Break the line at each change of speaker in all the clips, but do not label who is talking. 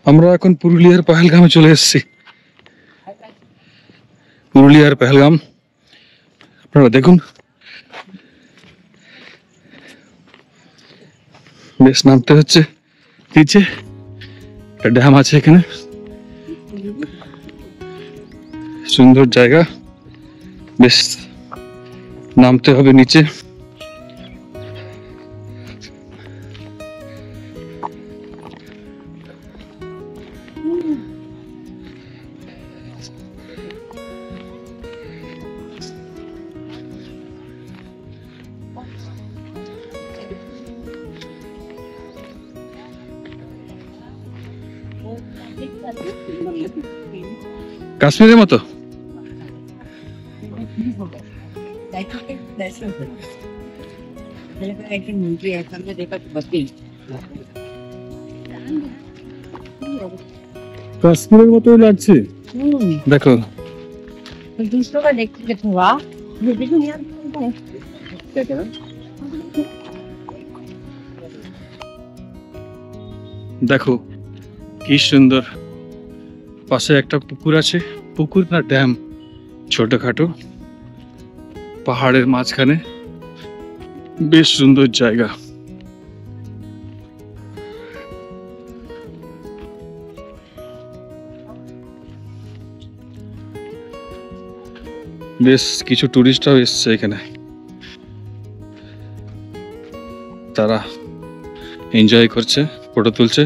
আমরা এখন পুরুলিয়ার পহেলগামে চলে এসেছি। পুরুলিয়ার পহেলগাম আপনারা দেখুন, বেশ নামতে হচ্ছে নিচে। একটা ড্যাম আছে এখানে, সুন্দর জায়গা, বেশ নামতে হবে নিচে। কাশ্মীরের মতো কাশ্মীরের মতোই লাগছে। দেখো দেখো কি সুন্দর, পাশে একটা পুকুর আছে, পুকুর না ড্যাম, ছোটখাটো পাহাড়ের মাঝখানে, বেশ সুন্দর জায়গা। বেশ কিছু টুরিস্টরাও এসছে এখানে, তারা এনজয় করছে, ফটো তুলছে।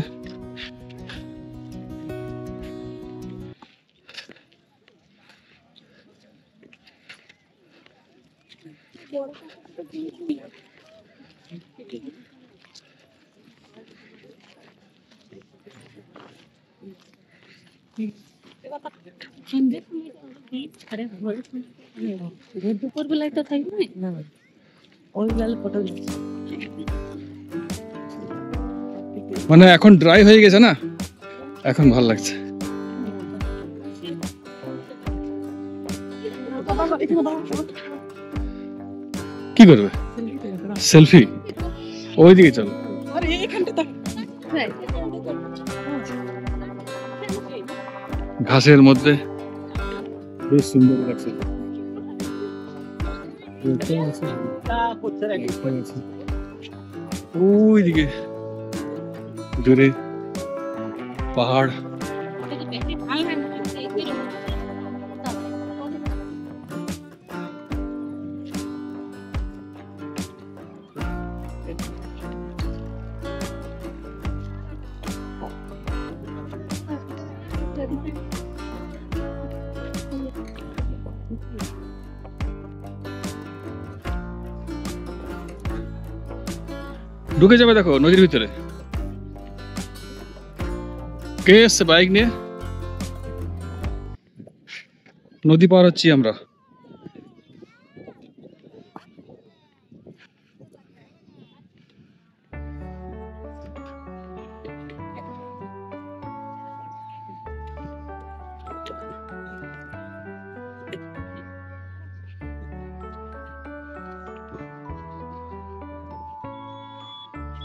দুপুর বেলায় তো থাকবে না, ওই বেলা ফটো
মানে এখন ড্রাই হয়ে গেছে না, এখন ভালো লাগছে। কি করবে? সেলফি? ওইদিকে চলো। ঘাসের মধ্যে বেশ সুন্দর লাগছে। ওইদিকে দূরে পাহাড়। ঢুকে যাবে দেখো নদীর ভিতরে। কে এসছে বাইক নিয়ে? নদী পার হচ্ছি আমরা।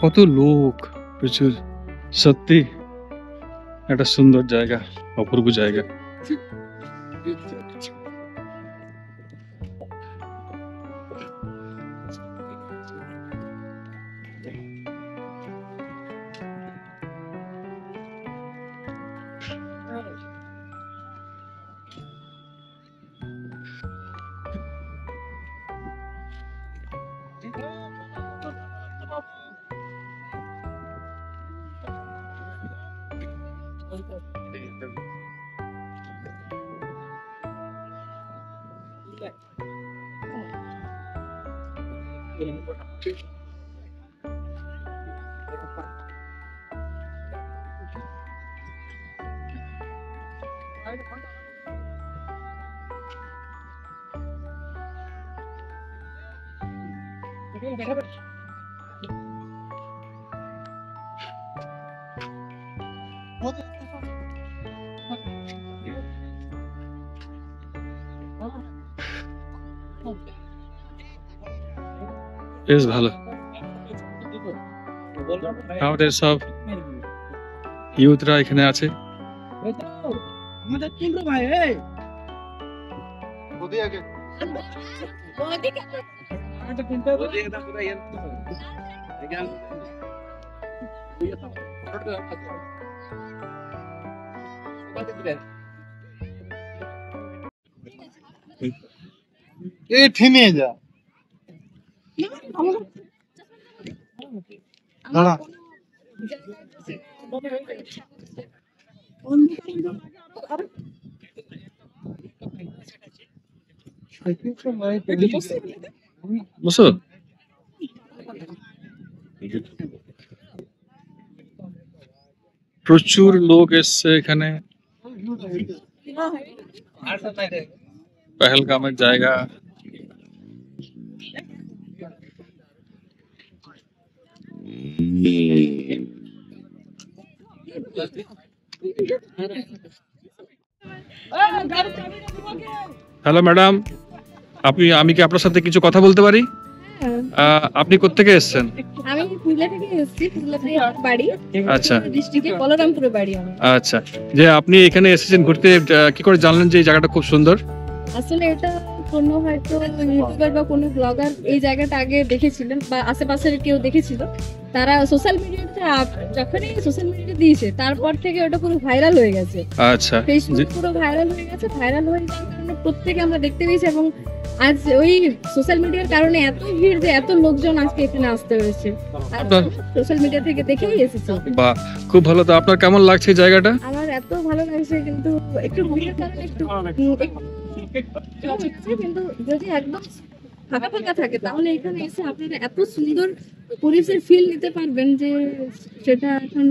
কত লোক, প্রচুর। সত্যি একটা সুন্দর জায়গা, অপূর্ব জায়গা। বেশ ভালো। আমাদের সব ইউথরা এখানে আছে।
থেমে যা দাঁড়া
বুঝছো? প্রচুর লোক এসছে এখানে। পেহেলগামের জায়গা। হ্যালো ম্যাডাম, আমি কি আপনার সাথে কিছু কথা বলতে পারি? আপনি কোত্থেকে এসেছেন?
আমি পুরুলিয়া থেকে এসেছি। পুরুলিয়াতে আমার বাড়ি।
আচ্ছা।
ডিস্ট্রিক্টে বলরামপুরে বাড়ি আমার।
আচ্ছা, যে আপনি এখানে এসেছেন ঘুরতে, কি করে জানলেন যে এই জায়গাটা খুব সুন্দর?
আসলে এটা কোনো হয়তো ইউটিউবার বা কোনো ব্লগার এই জায়গাটা আগে দেখেছিলেন বা আশেপাশের কেউ দেখেছিল, তারা সোশ্যাল মিডিয়াতে যখনই সোশ্যাল মিডিয়াতে দিয়েছে তারপর থেকে ওটা পুরো ভাইরাল হয়ে গেছে।
আচ্ছা,
ফেসবুক পুরো ভাইরাল হয়ে গেছে। ভাইরাল হয়ে যাওয়ার কারণে প্রত্যেকে আমরা দেখতে পেয়েছি এবং আজ ওই সোশ্যাল মিডিয়ার কারণে এত ভিড় যে এত লোকজন আজকে এখানে আসতে হয়েছে। সোশ্যাল মিডিয়া থেকে দেখেই এসেছি।
বাহ, খুব ভালো। তো আপনার কেমন লাগছে এই জায়গাটা?
আমার এত ভালো লাগছে, কিন্তু একটু ভিড়ের কারণে একটু কিন্তু যদি একদম ফাঁকা ফাঁকা থাকে তাহলে এখানে এসে আপনারা এত সুন্দর পরিবেশের ফিল নিতে পারবেন যে সেটা এখন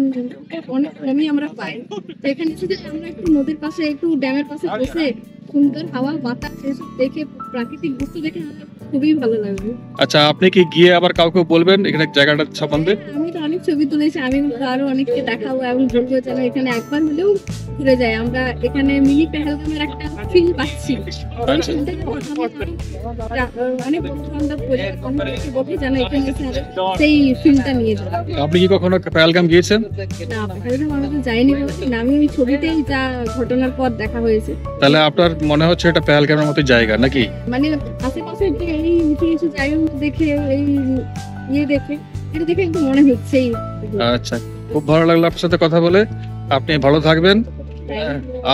অনেক কমই আমরা পাই। তো এখানে এসে যদি আমরা একটু নদীর পাশে একটু ড্যামের পাশে বসে সুন্দর হাওয়া বাতাস এসব দেখে প্রাকৃতিক দৃশ্য দেখে আমার খুবই ভালো লাগবে।
আচ্ছা, আপনি কি গিয়ে আবার কাউকে বলবেন এখানে জায়গাটার সম্বন্ধে?
আমি তো অনেক ছবি তুলেছি, আমি আরো অনেককে দেখাবো এবং বলবো যেন এখানে একবার হলেও ঘুরে যায়। আমরা এখানে মিনি পেহেলগামের একটা ফিল পাচ্ছি। অনেক বন্ধু বান্ধব বলতে যেন এখানে এসে সেই ফিলটা নিয়ে যায়।
আপনি কি কখনো পেহেলগাম গিয়েছেন?
না, পেহেলগাম আমি তো যাইনি, না আমি ওই ছবিতেই যা ঘটনার পর দেখা হয়েছে।
তাহলে আপনার মনে হচ্ছে এটা পেহেলগামের মতো জায়গা নাকি?
মানে আশেপাশে এই কিছু কিছু জায়গা দেখে এই দেখে এটা দেখে একটু মনে হচ্ছে।
আচ্ছা, খুব ভালো লাগলো আপনার সাথে কথা বলে। আপনি ভালো থাকবেন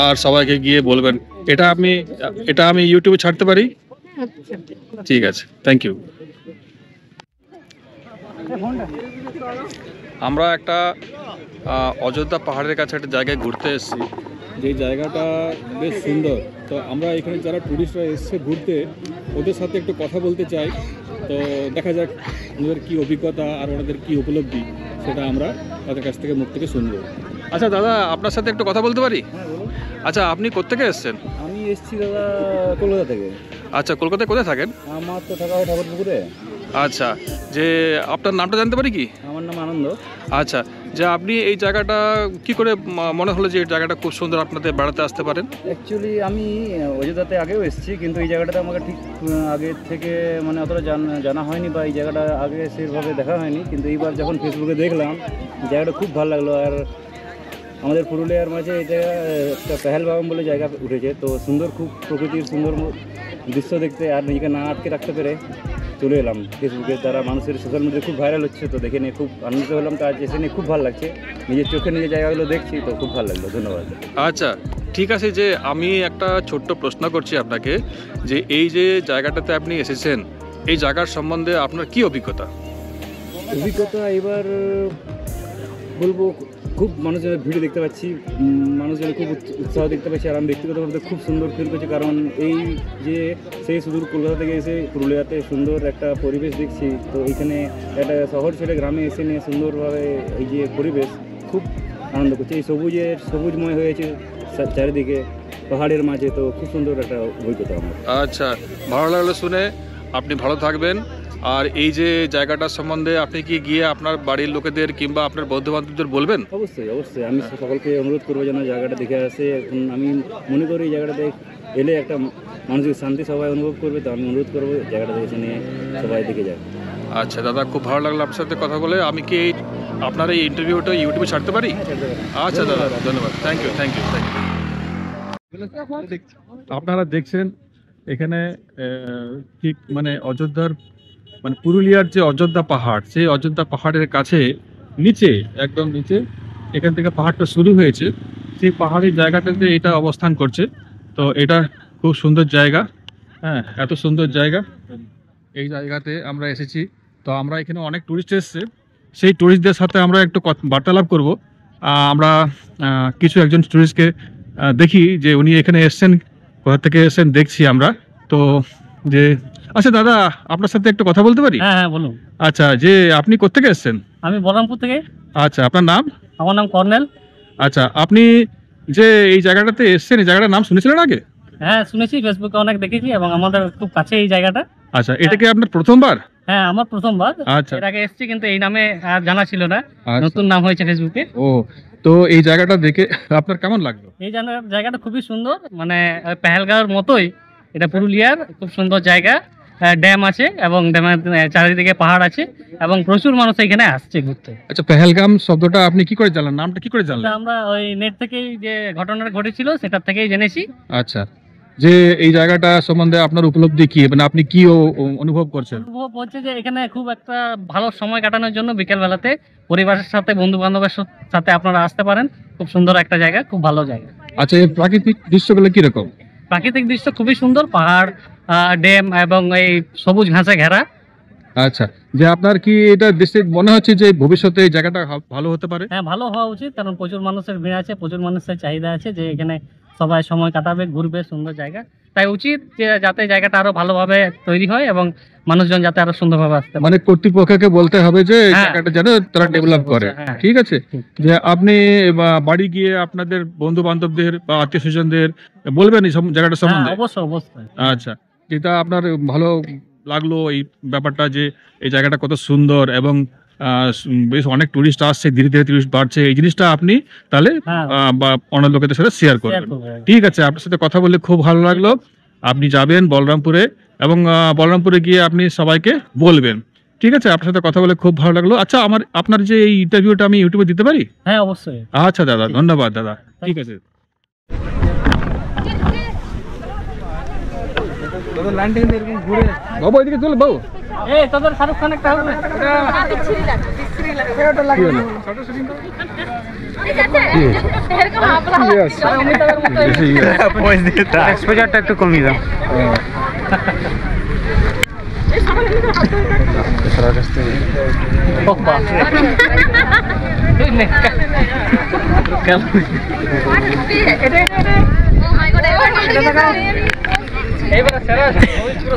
আর সবাইকে গিয়ে বলবেন। এটা আমি ইউটিউবে ছাড়তে পারি? ঠিক আছে, থ্যাংক ইউ। আমরা একটা অযোধ্যা পাহাড়ের কাছে একটা জায়গায় ঘুরতে এসেছি, যে জায়গাটা বেশ সুন্দর। তো আমরা এখানে যারা টুরিস্টরা এসছে ঘুরতে, ওদের সাথে একটু কথা বলতে চাই। তো দেখা যাক ওদের কী অভিজ্ঞতা আর ওনাদের কী উপলব্ধি, সেটা আমরা তাদের কাছ থেকে মুখ থেকে শুনবো। আচ্ছা দাদা, আপনার সাথে একটু কথা বলতে পারি? আচ্ছা, আপনি কোত্থেকে এসছেন?
আমি এসেছি দাদা কলকাতা থেকে।
আচ্ছা, কলকাতায় কোথায় থাকেন?
আমার তো থাকা হয় ঠাকুরপুকুরে।
আচ্ছা, যে আপনার নামটা জানতে পারি কি?
আমার নাম আনন্দ।
আচ্ছা, যে আপনি এই জায়গাটা কি করে মনে হলো যে এই জায়গাটা খুব সুন্দর, আপনাদের বেড়াতে আসতে পারেন?
অ্যাকচুয়ালি আমি অযোধ্যাতে আগেও এসেছি, কিন্তু এই জায়গাটাতে আমাকে ঠিক আগে থেকে মানে অতটা জানা হয়নি বা এই জায়গাটা আগে সেভাবে দেখা হয়নি। কিন্তু এইবার যখন ফেসবুকে দেখলাম জায়গাটা খুব ভালো লাগলো। আর আমাদের পুরুলিয়ার মাঝে এই জায়গা একটা পেহেলগাম বলে জায়গা উঠেছে, তো সুন্দর, খুব প্রকৃতির সুন্দর দৃশ্য দেখতে আর নিজেকে না আটকে রাখতে পেরে চলে এলাম। ফেসবুকের দ্বারা মানুষের সোশ্যাল মিডিয়ায় খুব ভাইরাল হচ্ছে, তো দেখে নিয়ে খুব আনন্দিত হলাম। তো আজ এসে নিয়ে খুব ভালো লাগছে, নিজের চোখে নিজের জায়গাগুলো দেখছি, তো খুব ভালো লাগলো। ধন্যবাদ।
আচ্ছা, ঠিক আছে। যে আমি একটা ছোট্ট প্রশ্ন করছি আপনাকে, যে এই যে জায়গাটাতে আপনি এসেছেন, এই জায়গার সম্বন্ধে আপনার কি অভিজ্ঞতা?
অভিজ্ঞতা এবার বলবো, খুব মানুষজনের ভিড় দেখতে পাচ্ছি, মানুষজনের খুব উৎসাহ দেখতে পাচ্ছি। আর আমি ব্যক্তিগতভাবে খুব সুন্দর ফিল করছি, কারণ এই যে সেই সুদূর কলকাতা থেকে এসে পুরুলিয়াতে সুন্দর একটা পরিবেশ দেখছি। তো এইখানে একটা শহর ছেড়ে গ্রামে এসে নিয়ে সুন্দরভাবে এই যে পরিবেশ খুব আনন্দ করছে। এই সবুজময় হয়েছে চারিদিকে পাহাড়ের মাঝে, তো খুব সুন্দর একটা অভিজ্ঞতা আমার।
আচ্ছা, ভালো লাগলো শুনে। আপনি ভালো থাকবেন। আর এই যে জায়গাটার সম্বন্ধে আপনি কি গিয়ে আপনার বাড়ির লোকেদের কিংবা আপনার বন্ধু বান্ধবদের বলবেন?
অবশ্যই অবশ্যই, আমি সকলকে অনুরোধ করবো যেন জায়গাটা দেখে আসে। এখন আমি মনে করি এই জায়গাটাতে এলে একটা মানসিক শান্তি সবাই অনুভব করবে, তো আমি অনুরোধ করবো জায়গাটা দেখে নিয়ে সবাই দেখে যায়।
আচ্ছা দাদা, খুব ভালো লাগলো আপনার সাথে কথা বলে। আমি কি আপনার এই ইন্টারভিউটা ইউটিউবে ছাড়তে পারি? আচ্ছা দাদা, ধন্যবাদ। Thank you, thank you, thank you. আপনারা দেখছেন এখানে ঠিক মানে অযোধ্যার মানে পুরুলিয়ার যে অযোধ্যা পাহাড়, সেই অযোধ্যা পাহাড়ের কাছে নিচে, একদম নিচে এখান থেকে পাহাড়টা শুরু হয়েছে, সেই পাহাড়ের জায়গাটাতে এটা অবস্থান করছে। তো এটা খুব সুন্দর জায়গা, হ্যাঁ, এত সুন্দর জায়গা। এই জায়গাতে আমরা এসেছি, তো আমরা এখানে অনেক টুরিস্ট এসছে, সেই টুরিস্টদের সাথে আমরা একটু বার্তালাপ করব। আমরা কিছু একজন টুরিস্টকে দেখি যে উনি এখানে এসছেন, কোথা থেকে এসছেন দেখছি আমরা। তো যে আচ্ছা দাদা, আপনার সাথে একটু কথা বলতে পারি?
হ্যাঁ হ্যাঁ বলুন।
আচ্ছা, যে আপনি কোত্থেকে এসছেন?
আমি বলরামপুর থেকে।
আচ্ছা, আপনার নাম?
আমার নাম কর্নেল।
আচ্ছা, আপনি যে এই জায়গাটাতে এসছেন, এই জায়গাটার নাম শুনেছিলেন আগে?
হ্যাঁ শুনেছি, ফেসবুকে অনেক দেখেছি এবং আমাদের খুব কাছে এই জায়গাটা।
আচ্ছা, এটা কি আপনার প্রথমবার?
হ্যাঁ আমার প্রথমবার।
আচ্ছা,
এর আগে এসেছি কিন্তু এই নামে আর জানা ছিল না,
আচ্ছা।
নতুন নাম হয়েছে ফেসবুকে।
ও, তো এই জায়গাটা দেখে আপনার কেমন লাগলো?
এই জায়গাটা খুবই সুন্দর, মানে পেহেলগাঁওর মতোই এটা পুরুলিয়ার খুব সুন্দর জায়গা। ড্যাম আছে এবং ড্যামের চারিদিকে পাহাড় আছে এবং প্রচুর মানুষ এখানে আসছে ঘুরতে।
আচ্ছা, পেহেলগাম শব্দটা আপনি কি করে জানলেন? নামটা কি করে জানলেন?
আমরা ওই নেট থেকেই যে ঘটনাটা ঘটেছিল সেটার থেকেই জেনেছি।
আচ্ছা, যে এই জায়গাটা সম্বন্ধে আপনার উপলব্ধি কি, মানে আপনি কি অনুভব করছেন?
অনুভব হচ্ছে যে এখানে খুব একটা ভালো সময় কাটানোর জন্য বিকেল বেলাতে পরিবারের সাথে, বন্ধু বান্ধবের সাথে আপনারা আসতে পারেন। খুব সুন্দর একটা জায়গা, খুব ভালো জায়গা।
আচ্ছা, এই প্রাকৃতিক দৃশ্যগুলো কিরকম?
প্রাকৃতিক দৃশ্য খুবই সুন্দর, পাহাড়, ড্যাম এবং এই সবুজ ঘাসে ঘেরা।
আচ্ছা, যে আপনার কি এটা দেশে মনে হচ্ছে যে ভবিষ্যতে এই জায়গাটা ভালো হতে পারে?
হ্যাঁ ভালো হওয়া উচিত, কারণ প্রচুর মানুষের ভিড় আছে, প্রচুর মানুষের চাহিদা আছে যে এখানে সবাই সময় কাটাবে, ঘুরবে, সুন্দর জায়গা। তাই উচিত যে যাতে জায়গাটা আরো ভালোভাবে তৈরি হয় এবং মানুষজন যাতে আরো সুন্দরভাবে আসতে পারে।
মানে কর্তৃপক্ষকে বলতে হবে যে এই
হ্যাঁ,
জায়গাটা যেন তারা ডেভেলপ করে।
হ্যাঁ।
ঠিক আছে, যে আপনি বাড়ি গিয়ে আপনাদের বন্ধু বান্ধবদের বা আত্মীয় স্বজনদের বলবেন এই জায়গাটা
হ্যাঁ,
সম্বন্ধে?
অবশ্যই অবশ্যই।
আচ্ছা, যেটা আপনার ভালো লাগলো এই ব্যাপারটা, যে এই জায়গাটা কত সুন্দর এবং বেশ অনেক টুরিস্ট আসছে, ধীরে ধীরে টুরিস্ট বাড়ছে, এই জিনিসটা আপনি তাহলে
হ্যাঁ।
বা অন্য লোকেদের সাথে শেয়ার করবেন।
করবো।
ঠিক আছে, আপনার সাথে কথা বলে খুব ভালো লাগলো। আপনি যাবেন বলরামপুরে এবং বলরামপুরে গিয়ে আপনি সবাইকে বলবেন। ঠিক আছে, আপনার সাথে কথা বলে খুব ভালো লাগলো। আচ্ছা, আপনার যে এই ইন্টারভিউটা আমি ইউটিউবে দিতে পারি?
হ্যাঁ অবশ্যই।
আচ্ছা দাদা, ধন্যবাদ দাদা। ঠিক আছে বাবু, এদিকে চলো বাবু।
এই তোদের শাহরুখ খান একটা হবে।
এক্সপোজারটা একটু কমিয়ে দাও।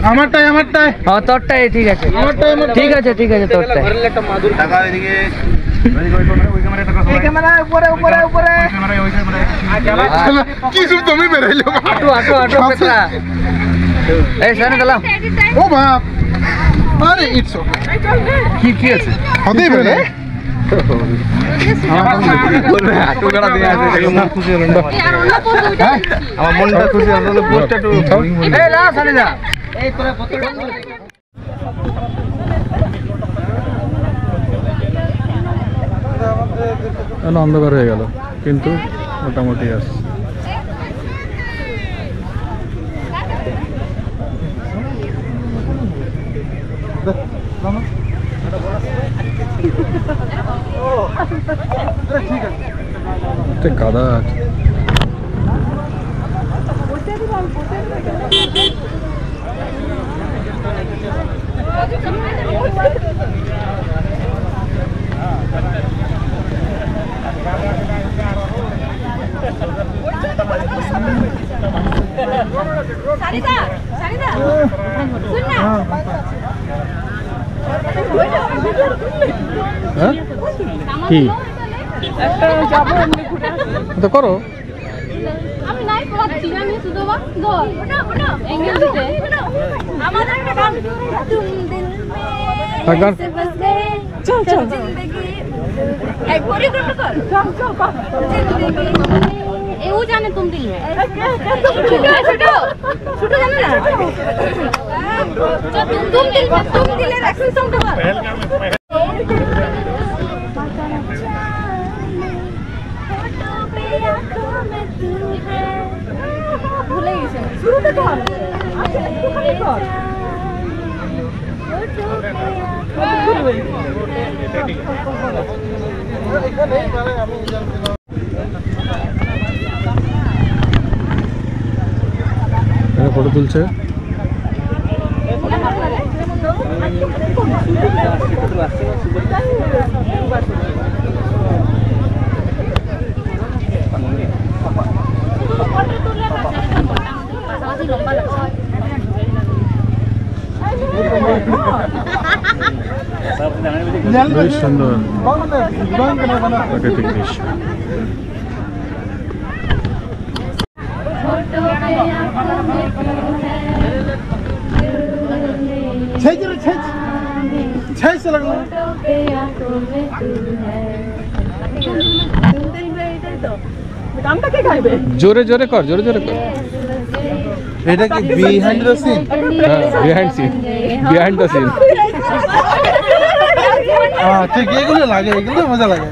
আমারটাই
হ্যাঁ তোরটাই ঠিক আছে, ঠিক আছে ঠিক আছে তোরটাই।
কি শুধু তুমি বেরাইলো?
আটো আটো আটো পেটরা এই সামনে গেলাম।
ও বাপ, আরে ইটস ওকে। কি কি আছে? হতেই পারে। আমার মনটা খুশি হলো, পোস্টটা একটু
এই লা সামনে যা। এই তোরা
অন্ধকার হয়ে গেল, কিন্তু মোটামুটি আছে। কাদা আছে। কি তো করো?
আমি নাই পাচ্ছি, আমি শুধু বা ধর ওটা এঙ্গেল দিতে আমাদের একটা গান তুম দিল মে ऐसे बस गए चल जिंदगी एक कोरियोग्राफ कर जिंदगी वो जाने तुम दिल में छोटो जाने ना तुम दिल में रखो तुम भूल गई शुरू से कौन
ফটো তুলছে বেশ সুন্দর প্রাকৃতিক দৃশ্য। জোরে জোরে কর, জোরে জোরে কর।
এটা কি বিহাইন্ড দ্য সিন?
হ্যাঁ, behind scene, behind the scene.
ঠিক, এগুলো লাগে, এগুলো মজা লাগে।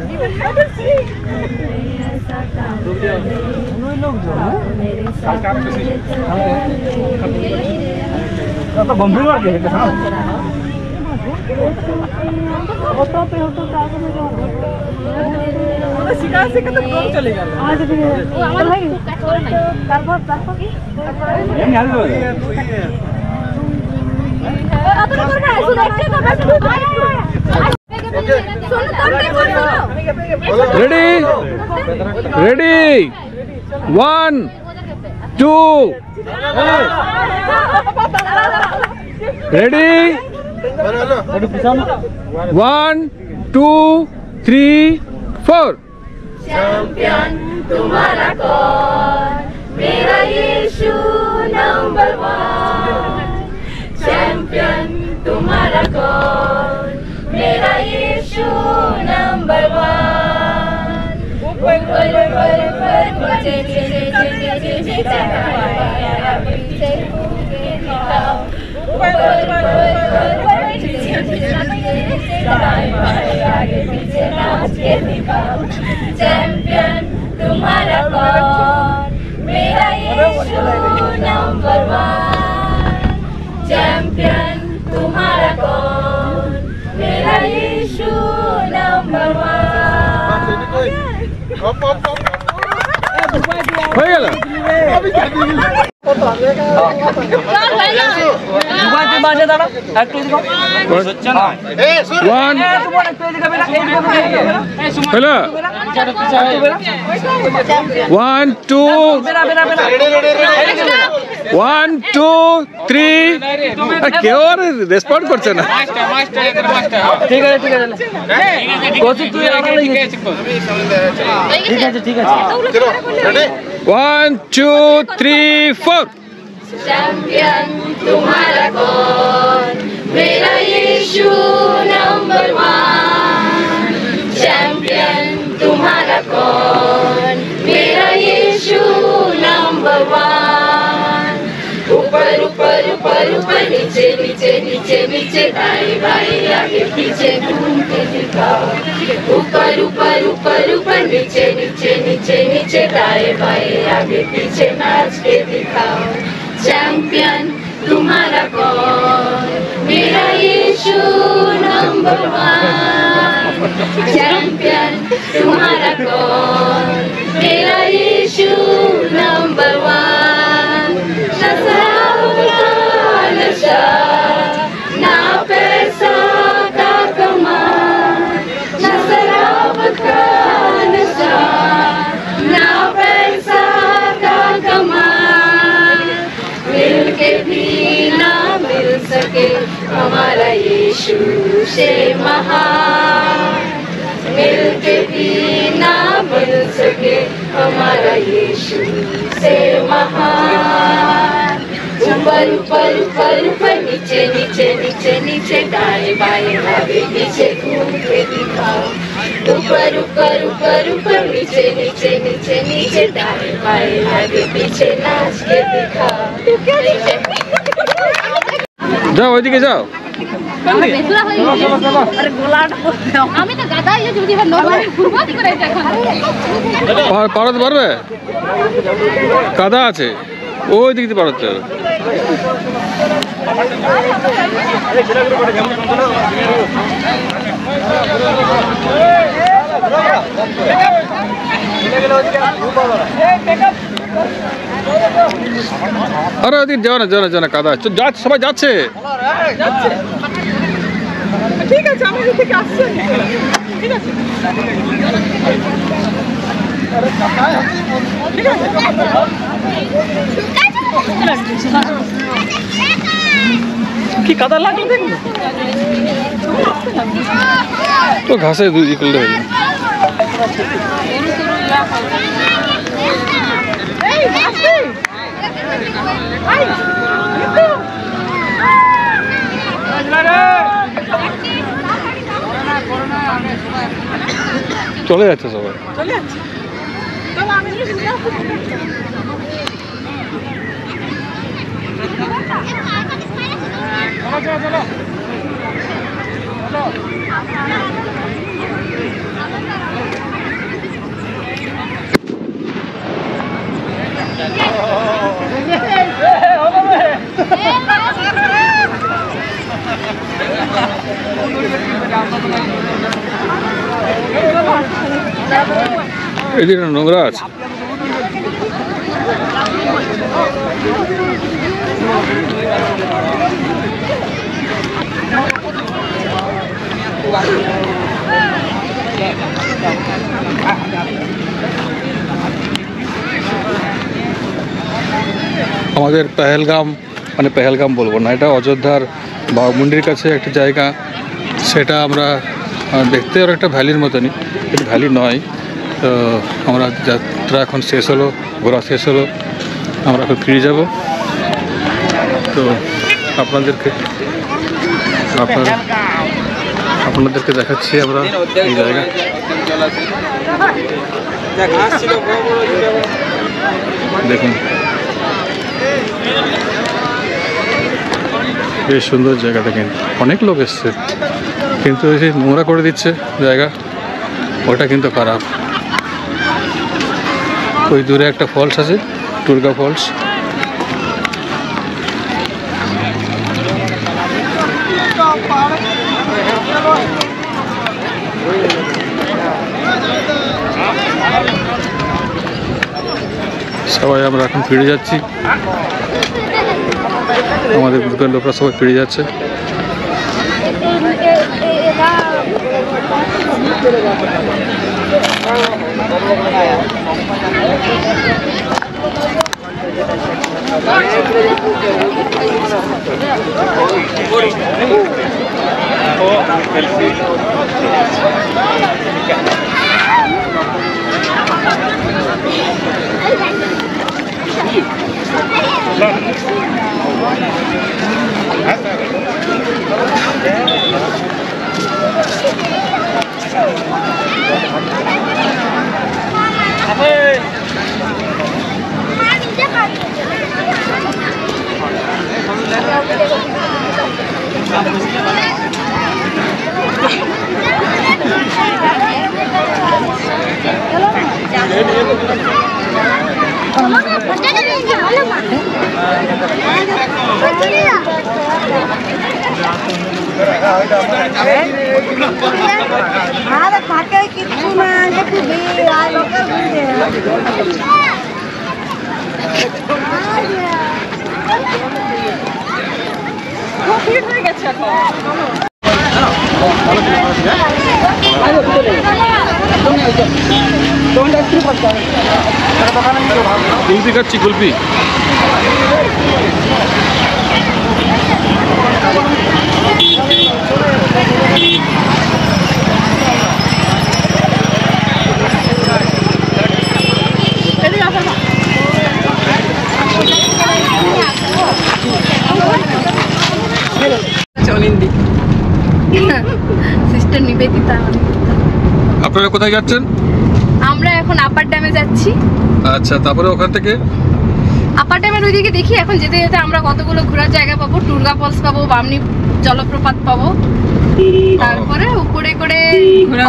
রেডি রেডি 1 2 রেডি 1 2 3 4
चैंपियन तुम्हारा कौन मेरा यीशु नंबर 1 चैंपियन तुम्हारा कौन मेरा यीशु नंबर 1 ऊपर नीचे चैंपियन तुम्हारा कौन मेरा यीशु नंबर 1 चैंपियन तुम्हारा कौन मेरा यीशु नंबर 1
হয়ে গেল। হ্যালো 1 2 1 2 3 কেউ আর রেসপন্ড করছে না।
ঠিক আছে ঠিক আছে কৌশিক তুই ঠিক আছে ঠিক আছে
1 2 3 4
चैंपियन तुम्हारा कौन मेरा यीशु नंबर 1 चैंपियन तुम्हारा कौन मेरा यीशु नंबर 1 ऊपर ऊपर ऊपर ऊपर नीचे नीचे नीचे नीचे दाएं बाएं आगे पीछे घूम के दिखाओ ऊपर ऊपर ऊपर ऊपर नीचे नीचे नीचे नीचे दाएं बाएं आगे पीछे नाच के दिखाओ चैंपियन तुम्हारा कौन मेरा यीशु नंबर 1 चैंपियन तुम्हारा कौन मेरा यीशु नंबर 1 नशा ना पैसा का कमाल ना शराब का नशा ना पैसा का कमाल मिल के भी ना मिल सके हमारा यीशु से महान मिल के भी ना मिल सके हमारा यीशु से महान ऊपर ऊपर ऊपर ऊपर नीचे नीचे नीचे नीचे दाएं बाएं आगे पीछे घूम के दिखाओ ऊपर ऊपर ऊपर ऊपर नीचे नीचे नीचे नीचे दाएं बाएं आगे पीछे नाच के दिखाओ
যাও ওইদিকে যাও
আমি তো গাদা ইয়ে যদি ঘুরবাতি করে
পারাতে পারবে কাদা আছে ওই দিক দিয়ে পারাতে হবে আরে ওদিকে যাও না যাও না যাও না কাদা যাচ্ছে সবাই যাচ্ছে
ঠিক আছে আমি থেকে আসছি ঠিক আছে কি কাদা লাগলো দেখুন
তো ঘাসে দুই করলে হয়ে যাবে চলে যাচ্ছে সবাই এদিকে নোংরা আছে আমাদের পেহেলগাম মানে পেহেলগাম বলবো না, এটা অযোধ্যার বাঘমুন্ডির কাছে একটা জায়গা। সেটা আমরা দেখতে আর একটা ভ্যালির মতনই, এটা ভ্যালি নয়। তো আমরা যাত্রা এখন শেষ হলো, ঘোরা শেষ হলো, আমরা এখন ফিরে যাব। তো আপনাদেরকে দেখাচ্ছি আমরা এই জায়গা। দেখুন বেশ সুন্দর জায়গাটা, কিন্তু অনেক লোক এসছে, কিন্তু এই যে নোংরা করে দিচ্ছে জায়গা, ওটা কিন্তু খারাপ। ওই দূরে একটা ফলস আছে, দুর্গা ফলস। সবাই আমরা এখন ফিরে যাচ্ছি, আমাদের গ্রুপের লোকরা সবাই ফিরে যাচ্ছে। কুলফি খাচ্ছি, কুলফি।
সিস্টার নিবেদিতা।
আপনারা কোথায় যাচ্ছেন?
আমরা এখন আপার ড্যামে যাচ্ছি।
আচ্ছা, তারপরে ওখান থেকে
আপার ড্যামের ওইদিকে দেখি এখন যেতে যেতে আমরা কতগুলো ঘোরার জায়গা পাবো, টুরগা ফলস পাবো, বামনি জলপ্রপাত পাবো, তারপরে উপরে করে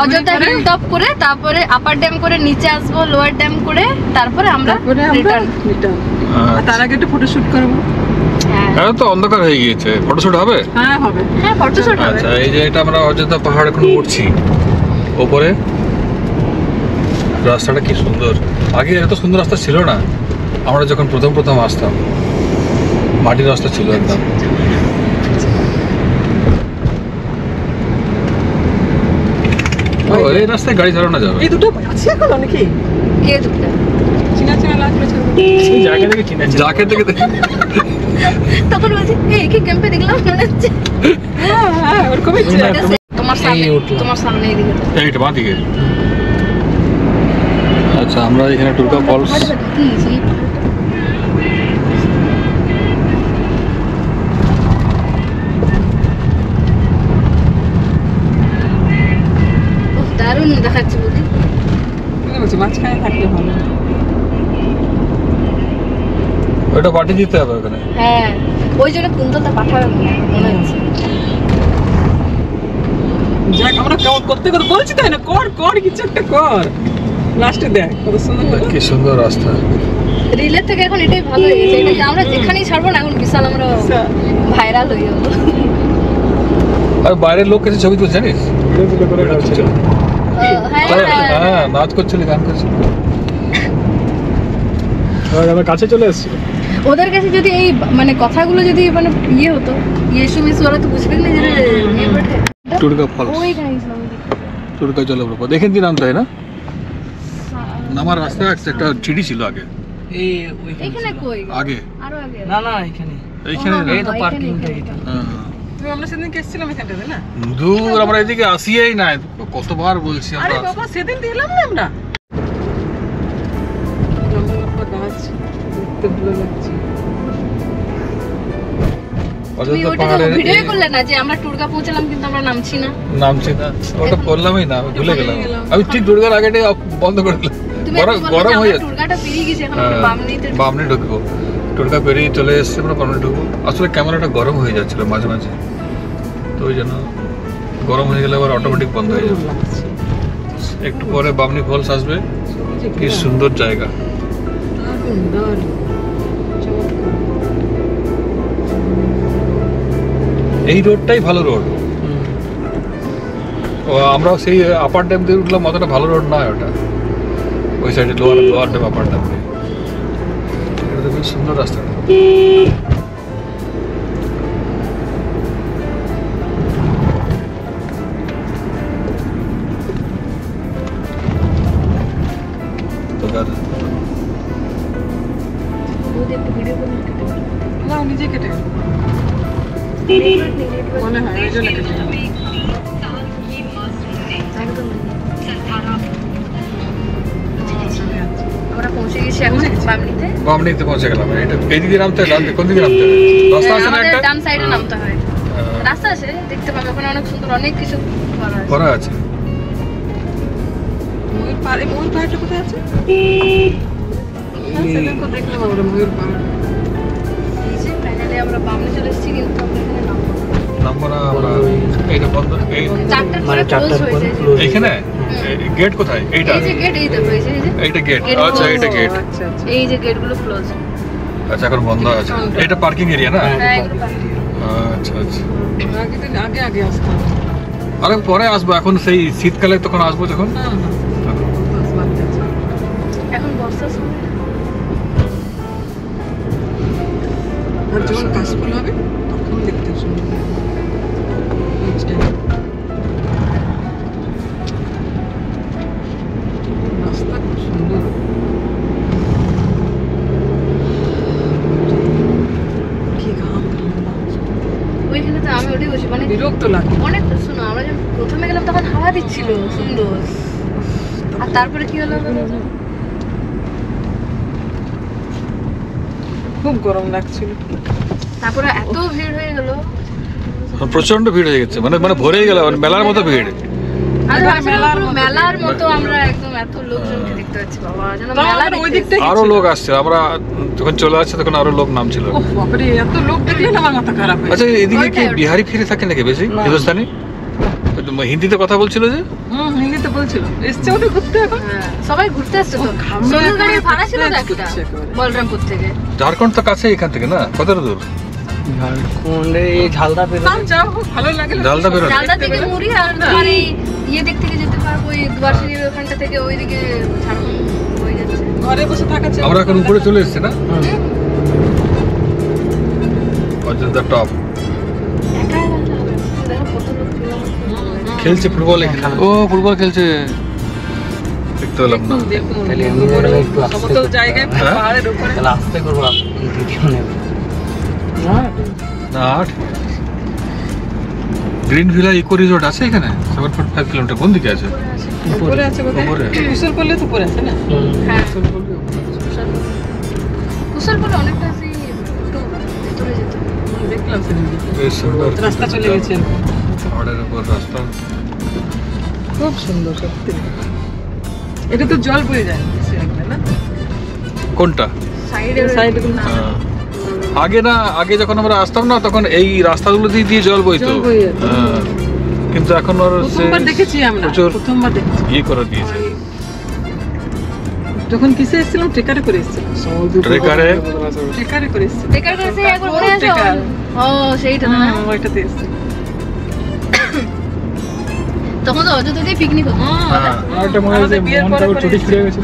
অযোধ্যা হিল টপ করে তারপরে আপার ড্যাম করে নিচে আসবো, লোয়ার ড্যাম করে তারপরে আমরা রিটার্ন।
তার আগে একটু ফটোশুট করবো।
হ্যাঁ, তো অন্ধকার হয়ে গিয়েছে, ফটোশুট হবে?
হ্যাঁ হবে।
হ্যাঁ ফটোশুট হবে।
আচ্ছা, এই যে এটা আমরা অযোধ্যা পাহাড় এখন উঠছি ওপরে। রাস্তাটা কি সুন্দর, আগে এত সুন্দর রাস্তা ছিল না। আমরা যখন প্রথম আসতাম মাটির রাস্তা ছিল একদম। এই রাস্তায় গাড়ি চালানো যাবে।
এই দুটো আছে এখন নাকি?
কে দুটো
চিনা চিনা লাগলো
জায়গা থেকে চিনা
যাকে থেকে
তখন বলছি এই কি ক্যাম্পে দেখলাম মনে হচ্ছে।
হ্যাঁ ওরকমই ছিল।
তোমার সামনে এইদিকে
এইটা বাঁ দিকে। আচ্ছা, আমরা এখানে টুরগা ফলস
দারুণ দেখাচ্ছে বলি।
বলছি মাঝখানে থাকলে ভালো।
ওটা পাটি দিতে হবে ওখানে।
হ্যাঁ ওই জন্য কুন্তলটা পাঠাবে মনে হচ্ছে।
যাক আমরা কেমন করতে করতে বলছি তাই না, কর কর কিছু একটা কর। লাস্টে দেখ কত সুন্দর হলো।
কি সুন্দর রাস্তা।
রিলের থেকে এখন এটাই ভালো হয়ে গেছে, এটা আমরা যেখানেই ছাড়বো না এখন বিশাল আমরা ভাইরাল হয়ে যাবো।
আর বাইরের লোক এসে ছবি তুলছে জানিস? হ্যাঁ, নাচ করছিল, গান করছিল।
আমার কাছে চলে এসেছিল।
ওদের কাছে যদি এই মানে কথাগুলো যদি মানে ইয়ে হতো, ইয়েশু মিশু, ওরা তো বুঝবে না যে ইয়ে বটে।
টুরগা ফলস,
ওই গাইস
টুরগা জলপ্রপাত। দেখেন দিন নামতে হয় না, নামার রাস্তা আছে, একটা সিঁড়ি ছিল আগে।
এই
এখানে কই
আগে
আরো আগে
না না এখানে
এইখানে না?
এই তো পার্কিংটা এটা।
হ্যাঁ।
তুমি আমরা সেদিন এসেছিলাম এখানটাতে না?
দূর, আমরা এদিকে আসিয়েই না, কতবার বলছি
আরে
আমরা।
বাবা সেদিন দিলাম না আমরা। লম্বা লম্বা গাছ দেখতে ভালো লাগছে।
তুমি
অযোধ্যা
ওটা তো
পাহাড়ের
ভিডিও করলে না যে আমরা টুরগা পৌঁছালাম কিন্তু আমরা নামছি না।
নামছি না, ওটা করলামই না, আমি ভুলে গেলাম। আমি ঠিক টুরগার আগেটাই বন্ধ করে দিলাম।
তুমি
গরম হয়ে যাচ্ছে।
টুরগাটা পেরিয়ে গেছে, এখন আমরা বামনিতে
বামনি ঢুকবো। টুরগা পেরিয়ে চলে এসেছে, আমরা বামনি ঢুকবো। আসলে ক্যামেরাটা গরম হয়ে যাচ্ছিল মাঝে মাঝে, তো ওই জন্য গরম হয়ে গেলে আবার অটোমেটিক বন্ধ হয়ে যাবে। একটু পরে বামনি ফলস আসবে। কি সুন্দর জায়গা।
সুন্দর
এই রোডটাই ভালো রোড। ও আমরা সেই আপার ড্যাম দিয়ে উঠলাম, অতটা ভালো রোড নয় ওটা। ওই সাইডে লোয়ার ড্যাম, আপার ড্যাম দিয়ে। এটা তো খুব সুন্দর রাস্তা।
ভিডিও করে
না নিজে কেটে মনে হয় ওই জন্য কেটে গেল।
একদম আমরা পৌঁছে গেছি এখন বামনিতে।
বামনিতে পৌঁছে গেলাম। এটা এইদিকে নামতে হবে, কোন দিকে নামতে হবে? রাস্তা আছে না
আমাদের
একটা?
ডান সাইডে নামতে হয়। রাস্তা আছে, দেখতে পাবে ওখানে অনেক সুন্দর অনেক কিছু
করা আছে।
ময়ূর পাড়ে, ময়ূর পাড়টা কোথায় আছে? সেদিন তো দেখলাম আমরা ময়ূর পাড়।
এই যে ফাইনালি আমরা বামনি চলে এসেছি, কিন্তু আমরা এখানে
নামবো না আমরা। এইটা বন্ধ, এই
চারটার পরে ক্লোজ হয়ে যায়।
এইখানে গেট কোথায়? এইটা,
এই যে গেট, এই দেখো, এই যে
এইটা গেট। আচ্ছা, এইটা গেট।
আচ্ছা আচ্ছা
এই যে গেটগুলো ক্লোজ।
আচ্ছা, এখন বন্ধ আছে। এটা পার্কিং এরিয়া না?
হ্যাঁ এগুলো parking।
আচ্ছা আচ্ছা।
আগে দিন আগে আগে আসতাম।
আরে পরে আসবো, এখন সেই শীতকালে তখন আসবো যখন।
না না বাস বাড়তে আছে।
এখন বর্ষার সময়
আর যখন কাশফুল হবে তখন দেখতে সুন্দর লাগবে। Next time। রাস্তা খুব সুন্দর। কি ঘাম
ওইখানে তো আমি ওটাই বসি, মানে
বিরক্ত লাগে।
অনেক শোনো, আমরা যখন প্রথমে গেলাম তখন হাওয়া দিচ্ছিল সুন্দর, আর তারপরে কি হলো বলো তো?
খুব গরম লাগছিল।
তারপরে এত ভিড় হয়ে গেল।
প্রচন্ড ভিড় হয়ে গেছে, মানে মানে ভরেই গেল, মানে মেলার মতো ভিড়।
আর মেলার মতো আমরা একদম এত লোকজনকে দেখতে পাচ্ছি বাবা, যেন মেলা
ওই
দেখতে
দিকটা
আরো লোক আসছে, আমরা যখন চলে আসছে তখন আরো লোক নামছিল।
বাপরে এত লোক দেখলে না আমার মাথা খারাপ হয়ে
আচ্ছা এদিকে কি
ওইটাই।
বিহারি ফিরে থাকে নাকি বেশি, হিন্দুস্তানি? হিন্দিতে কথা বলছিল যে,
হিন্দিতে বলছিল এসছে ওদের ঘুরতে এখন।
হ্যাঁ, সবাই ঘুরতে আসছে তো।
ঘামে
সোনুর গাড়ির
একেবারে
ভাড়া ছিল তো
ঘুরতে
একটা
আসছে একেবারে।
বলরামপুর থেকে।
ঝাড়খণ্ড তো কাছে এখান থেকে না, কতটা দূর?
ঝালদা পেরো
তাও যাও ভালো লাগে।
ঝালদা বেরোয়?
জালদা থেকে মুড়ি আর তোমার এই ইয়ে দিক থেকে যেতে পারবো, ওই দুয়ারশিনীর ওখানটা থেকে ওইদিকে ঝাড়খণ্ড হয়ে যাচ্ছে।
ঘরে বসে থাকা চাই।
আমরা এখন উপরে চলে এসেছি না, অযোধ্যা টপ।
একাই গেলে হবে না। দেখো কত লোক
খেলছে ফুটবল এখানে, ও ফুটবল খেলছে, দেখতে পেলাম না।
দেখুন
তাহলে
এত
আমি
বড়
একটু আস্তে
সমতল
করতে
জায়গায়
হ্যাঁ?
পাহাড়ের উপরে।
তাহলে আস্তে করবো, ভিডিও নেবে
না গ্রিন ভিলা ইকো রিসোর্ট আছে এখানে, 7.5 কিলোমিটার। কোন দিকে আছে?
উপরে আছে বোধহয়।
উপরে।
কুশল করলে তো উপরে আছে না?
হ্যাঁ কুশল বলে অনেকটা সেই একটু ভেতরে যেতে হবে।
দেখলাম সেদিন।
বেশ সুন্দর
রাস্তা চলে গেছে এরকম।
পাহাড়ের উপর রাস্তা।
খুব সুন্দর সত্যি। এটা তো জল বয়ে যায় বেশি একটা না?
কোনটা?
সাইডে
সাইডে গুলো না।
হ্যাঁ। আগে না, আগে যখন আমরা আসতাম না তখন এই রাস্তাগুলো দিয়ে জল বইতো।
জল বয়ে যেত।
হ্যাঁ। কিন্তু এখন আর
প্রথমবার দেখেছি আমরা,
প্রচুর
প্রথমবার দেখেছি।
ইয়ে করে দিয়েছে।
যখন কিসে এসেছিলাম ট্রেকারে করে এসেছিলাম।
ট্রেকারে
ট্রেকারে করে এসেছিলাম।
বেকার করে সেই একবার মনে আছে?
বেকার।
ও সেইটা না,
ওইটাতে এসেছি।
তখন তো অযোধ্যাতেই পিকনিক হতো।
হ্যাঁ।
আমাদের বিয়ের পরে করে এসেছি।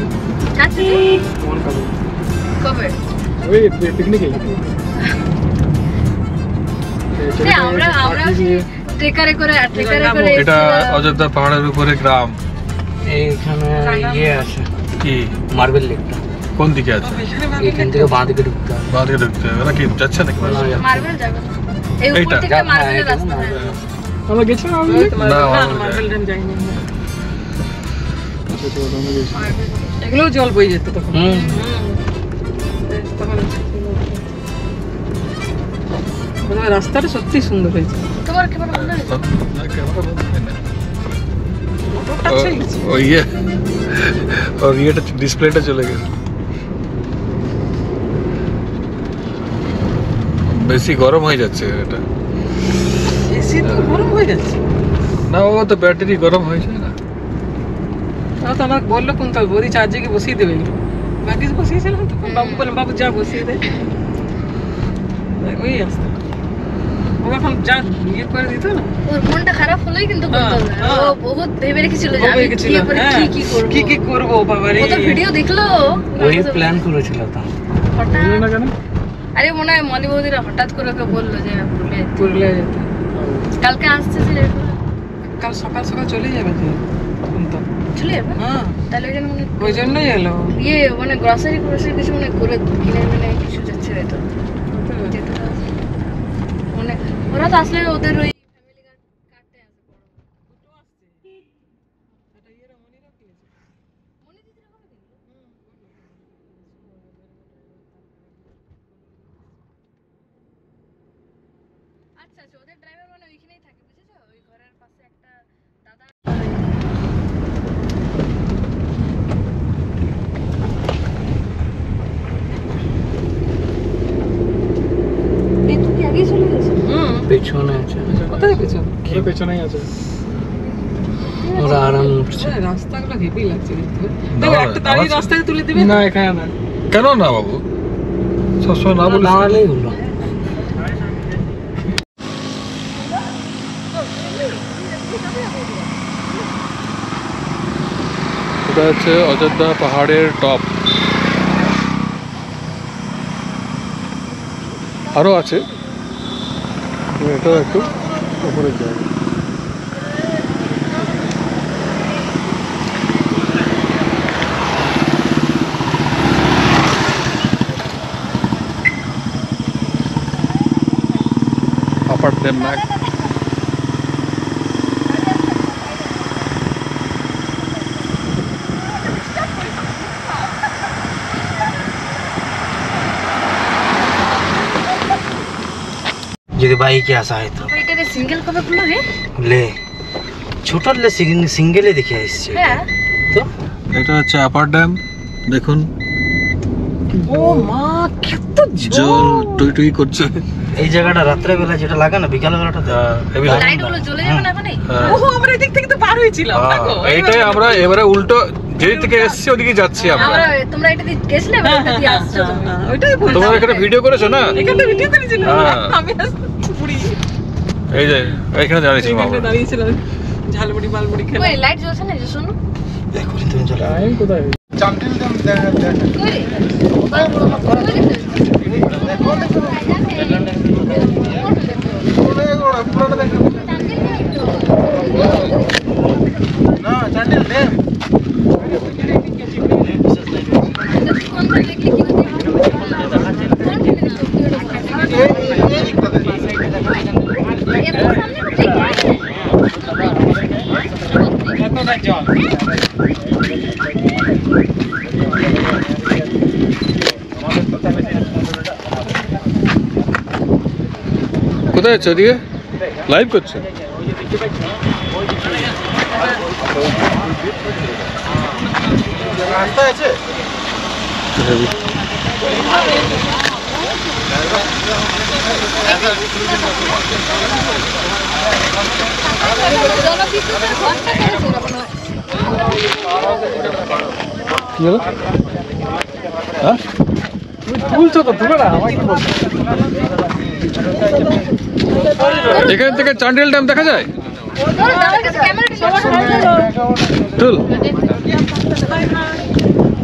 আচ্ছা কবে?
ওই পিকনিকে
সে আমরা ট্রেকারে করে
এটা অযোধ্যা পাহাড়ের উপরে গ্রাম।
এইখানে ইয়ে আছে
কি
মার্বেল লেকটা,
কোন দিকে আছে?
এখানে ভালো
এখান থেকে বাঁ দিকে ঢুকতে হবে।
বাঁ দিকে ঢুকতে হবে, ওরা কি যাচ্ছে নাকি?
মার্বেল যাবে না। এই উপর
এইটা?
থেকে মার্বেলের রাস্তা।
আমরা গেছিলাম আমি
না,
মার্বেল ড্যাম যাইনি। এগুলোও জল বয়ে যেত তখন। বেশ, তখন তবে রাস্তাটা সত্যি সুন্দর হয়েছে।
তোমার কেমন মনে হয়েছে?
কাছেই গেছি।
ওই ইয়ে ওর ইয়েটা ডিসপ্লেটা চলে গেছে। বেশি গরম হয়ে যাচ্ছে এটা।
এসি তো গরম হয়ে যাচ্ছে।
না ও তো ব্যাটারি গরম হয়ে যায় না।
তাও তো আমাকে বললো কোন তাল বৌদি চার্জে গিয়ে বসিয়ে দেবে। বাকি বসিয়েছিলাম তখন বাবু বললাম বাবু যা বসিয়ে দে। ওই আসতে ও এখন যা ইয়ে করে দিত না।
ওর মনটা খারাপ হলেই কিন্তু বলতো না।
হ্যাঁ।
ও বহুত ভেবে রেখেছিল যে
ও
আমি
গেছিল,
বিয়ে করে
হ্যাঁ,
কি করব।
কি করবো বাবারে।
ও তো ভিডিও দেখলো
ওই প্ল্যান করেছিল তো।
হঠাৎ। আরে মনে হয় মলি বৌদিরা হঠাৎ করে ওকে বললো যে
পুরুলিয়া যেতে।
কালকে আসছে যে
কাল সকাল সকাল চলে যাবে তো এখন তো।
চলে যাবে।
হ্যাঁ
তাহলে ওই জন্য মনে
ওই জন্যই এলো।
ইয়ে মানে গ্রসারি কিছু মনে করে কিনে মানে কিছু যাচ্ছে হয়তো যেতে তো মানে ওরা তো আসলে ওদের ওই ফ্যামিলি কার্ডে আছে আচ্ছা আচ্ছা ওদের ড্রাইভার মানে ওইখানেই থাকে বুঝেছো, ওই ঘরের পাশে একটা দাদা। এই তুমি কি আগে চলে গেছো?
পেছনে আছে,
কোথায় পেছন?
পেছনেই আছে।
ওরা আরাম করছে।
রাস্তাগুলো হেভি লাগছে দেখতে। দেখো একটা দাঁড়িয়ে রাস্তায় তুলে দিবে না এখানে না।
কেন না বাবু, সবসময় না বলে
দাঁড়ালেই হলো।
এটা হচ্ছে অযোধ্যা পাহাড়ের টপ। আরো আছে, এটাও একটু উপরে যায়। আপার ড্যাম
যদি বাইকে আসা হয় তো
এটাতে সিঙ্গেল কবে খুললো রে?
লে ছোটর লে সিঙ্গেলে দেখে আসছে
হ্যাঁ।
তো
এটা হচ্ছে আপার ড্যাম, দেখুন
ও মা কত
জল টুই টুই করছে।
এই জায়গাটা রাত্রে বেলা যেটা লাগে না বিকাল বেলাটাতে
লাইটগুলো জ্বলে যাবে না এখনই?
ওহো আমরা এদিক থেকে তো পার হয়েছিলাম দেখো
এইটাই আমরা এবারে উল্টো যেদিক থেকে এসেছি ওদিকে যাচ্ছি আমরা।
আমরা তোমরা এটা দিয়ে গেছিলে এবার এটা দিয়ে আসছো তুমি।
ওইটাই বলছি
তোমরা এখানে ভিডিও করেছো না?
এখানে ভিডিও করেছিল
হ্যাঁ।
আমি পুরি
এই যে এখানে দাঁড়িয়েছিলাম
এখানে
আমরা।
দাঁড়িয়েছিলাম ঝালমুড়ি মালমুড়ি খেলাম
ওই লাইট জ্বলছে না যে শোনো
দেখো তুমি চলে
চান্ডিল ড্যাম দেখা
কই রে?
পুরোটা দেখা না চান্ডিল ড্যাম এই দিকটাতে
কোথায় যাচ্ছে ওদিকে? লাইভ করছে?
রাস্তা আছে
কি হলো? হ্যাঁ তুলছো তো তুলে না আমাকে কি বলছো? এখান থেকে চান্ডিল ড্যাম দেখা যায়? তুল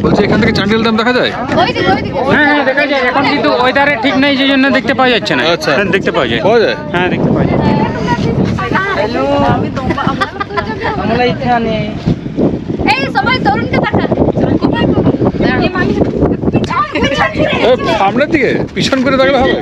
বলছি এখান থেকে চান্ডিল ড্যাম দেখা যায়?
হ্যাঁ হ্যাঁ দেখা যায়, এখন কিন্তু ওয়েদারে ঠিক নেই যে জন্য দেখতে পাওয়া যাচ্ছে না।
আচ্ছা।
হ্যাঁ, দেখতে পাওয়া যায়।
পাওয়া যায়?
হ্যাঁ দেখতে পাওয়া যায়। আমরা ইচ্ছা নেই
এই সবাই তরুণকে দেখা
সামনের দিকে পিছন করে দেখলে হবে?